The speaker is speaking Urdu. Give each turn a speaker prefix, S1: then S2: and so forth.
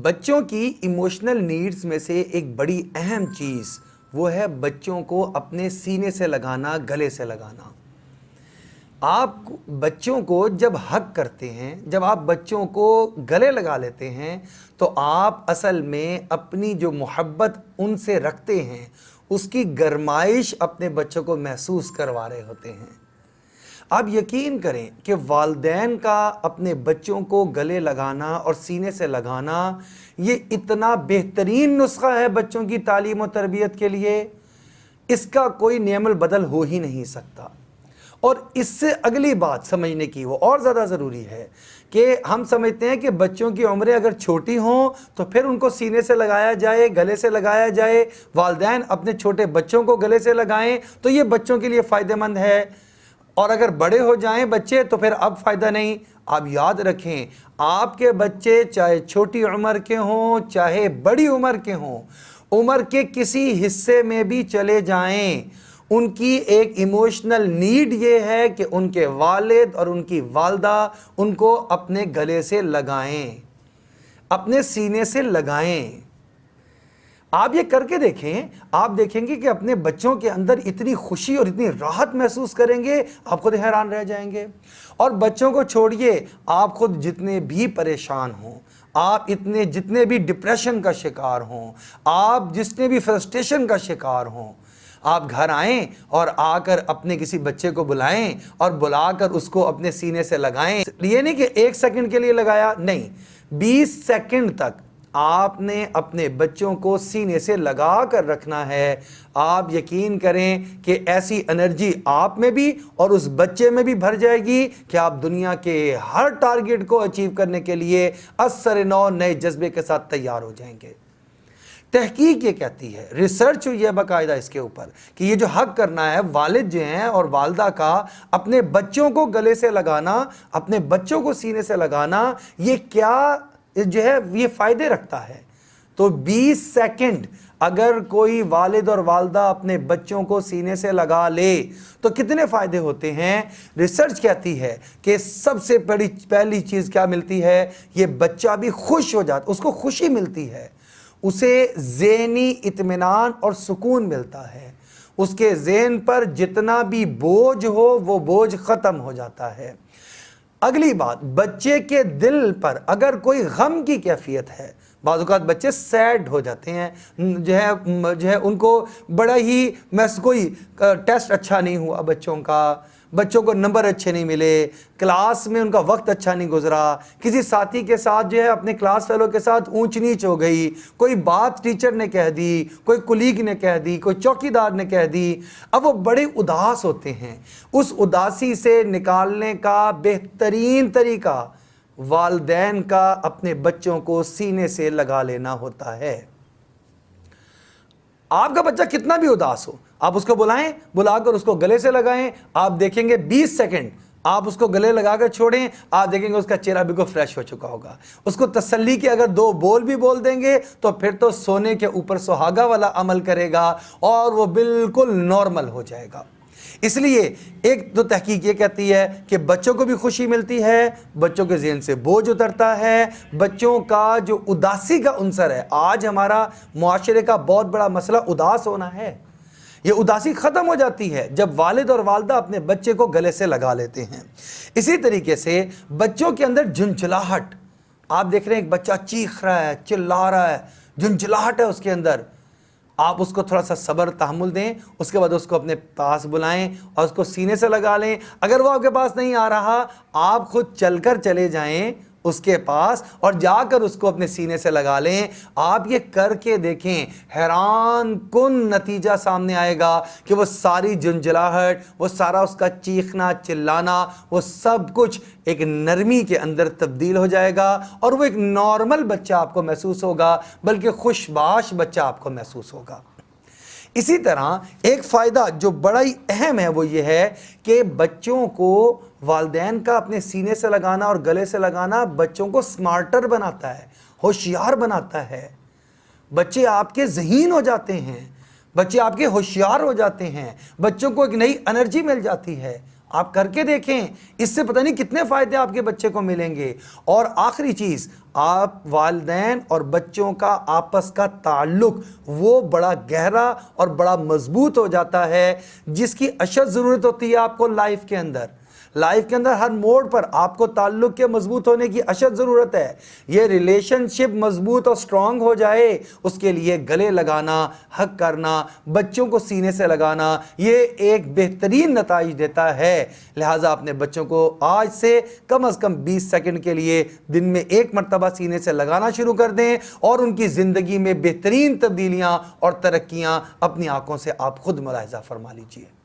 S1: بچوں کی ایموشنل نیڈز میں سے ایک بڑی اہم چیز وہ ہے بچوں کو اپنے سینے سے لگانا، گلے سے لگانا۔ آپ بچوں کو جب ہگ کرتے ہیں، جب آپ بچوں کو گلے لگا لیتے ہیں تو آپ اصل میں اپنی جو محبت ان سے رکھتے ہیں اس کی گرمائش اپنے بچوں کو محسوس کروا رہے ہوتے ہیں۔ آپ یقین کریں کہ والدین کا اپنے بچوں کو گلے لگانا اور سینے سے لگانا یہ اتنا بہترین نسخہ ہے بچوں کی تعلیم و تربیت کے لیے، اس کا کوئی نعم البدل ہو ہی نہیں سکتا۔ اور اس سے اگلی بات سمجھنے کی وہ اور زیادہ ضروری ہے کہ ہم سمجھتے ہیں کہ بچوں کی عمریں اگر چھوٹی ہوں تو پھر ان کو سینے سے لگایا جائے، گلے سے لگایا جائے، والدین اپنے چھوٹے بچوں کو گلے سے لگائیں تو یہ بچوں کے لیے فائدہ مند ہے، اور اگر بڑے ہو جائیں بچے تو پھر اب فائدہ نہیں۔ آپ یاد رکھیں، آپ کے بچے چاہے چھوٹی عمر کے ہوں چاہے بڑی عمر کے ہوں، عمر کے کسی حصے میں بھی چلے جائیں، ان کی ایک ایموشنل نیڈ یہ ہے کہ ان کے والد اور ان کی والدہ ان کو اپنے گلے سے لگائیں، اپنے سینے سے لگائیں۔ آپ یہ کر کے دیکھیں، آپ دیکھیں گے کہ اپنے بچوں کے اندر اتنی خوشی اور اتنی راحت محسوس کریں گے، آپ خود حیران رہ جائیں گے۔ اور بچوں کو چھوڑیے، آپ خود جتنے بھی پریشان ہوں، آپ جتنے بھی ڈپریشن کا شکار ہوں، آپ جتنے بھی فرسٹریشن کا شکار ہوں، آپ گھر آئیں اور آ کر اپنے کسی بچے کو بلائیں اور بلا کر اس کو اپنے سینے سے لگائیں۔ یہ نہیں کہ 1 سیکنڈ کے لیے لگایا، نہیں، 20 سیکنڈ تک آپ نے اپنے بچوں کو سینے سے لگا کر رکھنا ہے۔ آپ یقین کریں کہ ایسی انرجی آپ میں بھی اور اس بچے میں بھی بھر جائے گی کہ آپ دنیا کے ہر ٹارگٹ کو اچیو کرنے کے لیے اثر نو نئے جذبے کے ساتھ تیار ہو جائیں گے۔ تحقیق یہ کہتی ہے، ریسرچ ہوئی ہے باقاعدہ اس کے اوپر، کہ یہ جو حق کرنا ہے والد جو ہیں اور والدہ کا اپنے بچوں کو گلے سے لگانا، اپنے بچوں کو سینے سے لگانا، یہ کیا جو ہے یہ فائدے رکھتا ہے۔ تو 20 سیکنڈ اگر کوئی والد اور والدہ اپنے بچوں کو سینے سے لگا لے تو کتنے فائدے ہوتے ہیں۔ ریسرچ کہتی ہے کہ سب سے بڑی پہلی چیز کیا ملتی ہے، یہ بچہ بھی خوش ہو جاتا، اس کو خوشی ملتی ہے، اسے ذہنی اطمینان اور سکون ملتا ہے، اس کے ذہن پر جتنا بھی بوجھ ہو وہ بوجھ ختم ہو جاتا ہے۔ اگلی بات، بچے کے دل پر اگر کوئی غم کی کیفیت ہے، بعض اوقات بچے سیڈ ہو جاتے ہیں، جو ہے ان کو بڑا ہی کوئی ٹیسٹ اچھا نہیں ہوا بچوں کو نمبر اچھے نہیں ملے، کلاس میں ان کا وقت اچھا نہیں گزرا، کسی ساتھی کے ساتھ جو ہے اپنے کلاس فیلو کے ساتھ اونچ نیچ ہو گئی، کوئی بات ٹیچر نے کہہ دی، کوئی کولیگ نے کہہ دی، کوئی چوکی دار نے کہہ دی، اب وہ بڑے اداس ہوتے ہیں۔ اس اداسی سے نکالنے کا بہترین طریقہ والدین کا اپنے بچوں کو سینے سے لگا لینا ہوتا ہے۔ آپ کا بچہ کتنا بھی اداس ہو، آپ اس کو بلائیں، بلا کر اس کو گلے سے لگائیں، آپ دیکھیں گے 20 سیکنڈ آپ اس کو گلے لگا کر چھوڑیں، آپ دیکھیں گے اس کا چہرہ بالکل فریش ہو چکا ہوگا۔ اس کو تسلی کے اگر 2 بول بھی بول دیں گے تو پھر تو سونے کے اوپر سہاگا والا عمل کرے گا اور وہ بالکل نارمل ہو جائے گا۔ اس لیے ایک تو تحقیق یہ کہتی ہے کہ بچوں کو بھی خوشی ملتی ہے، بچوں کے ذہن سے بوجھ اترتا ہے، بچوں کا جو اداسی کا عنصر ہے، آج ہمارا معاشرے کا بہت بڑا مسئلہ اداس ہونا ہے، یہ اداسی ختم ہو جاتی ہے جب والد اور والدہ اپنے بچے کو گلے سے لگا لیتے ہیں۔ اسی طریقے سے بچوں کے اندر جھنجھلاہٹ، آپ دیکھ رہے ہیں ایک بچہ چیخ رہا ہے، چلا رہا ہے، جھنجھلاہٹ ہے اس کے اندر، آپ اس کو تھوڑا سا صبر تحمل دیں، اس کے بعد اس کو اپنے پاس بلائیں اور اس کو سینے سے لگا لیں۔ اگر وہ آپ کے پاس نہیں آ رہا، آپ خود چل کر چلے جائیں اس کے پاس اور جا کر اس کو اپنے سینے سے لگا لیں۔ آپ یہ کر کے دیکھیں، حیران کن نتیجہ سامنے آئے گا کہ وہ ساری جھنجھلاہٹ، وہ سارا اس کا چیخنا چلانا، وہ سب کچھ ایک نرمی کے اندر تبدیل ہو جائے گا اور وہ ایک نارمل بچہ آپ کو محسوس ہوگا، بلکہ خوشباش بچہ آپ کو محسوس ہوگا۔ اسی طرح ایک فائدہ جو بڑا ہی اہم ہے وہ یہ ہے کہ بچوں کو والدین کا اپنے سینے سے لگانا اور گلے سے لگانا بچوں کو سمارٹر بناتا ہے، ہوشیار بناتا ہے۔ بچے آپ کے ذہین ہو جاتے ہیں، بچے آپ کے ہوشیار ہو جاتے ہیں، بچوں کو ایک نئی انرجی مل جاتی ہے۔ آپ کر کے دیکھیں، اس سے پتہ نہیں کتنے فائدے آپ کے بچے کو ملیں گے۔ اور آخری چیز، آپ والدین اور بچوں کا آپس کا تعلق وہ بڑا گہرا اور بڑا مضبوط ہو جاتا ہے، جس کی اشد ضرورت ہوتی ہے آپ کو لائف کے اندر۔ لائف کے اندر ہر موڑ پر آپ کو تعلق کے مضبوط ہونے کی اشد ضرورت ہے۔ یہ ریلیشن شپ مضبوط اور سٹرونگ ہو جائے، اس کے لیے گلے لگانا، حق کرنا، بچوں کو سینے سے لگانا، یہ ایک بہترین نتائج دیتا ہے۔ لہٰذا اپنے بچوں کو آج سے کم از کم 20 سیکنڈ کے لیے دن میں ایک مرتبہ سینے سے لگانا شروع کر دیں، اور ان کی زندگی میں بہترین تبدیلیاں اور ترقیاں اپنی آنکھوں سے آپ خود ملاحظہ فرما لیجئے۔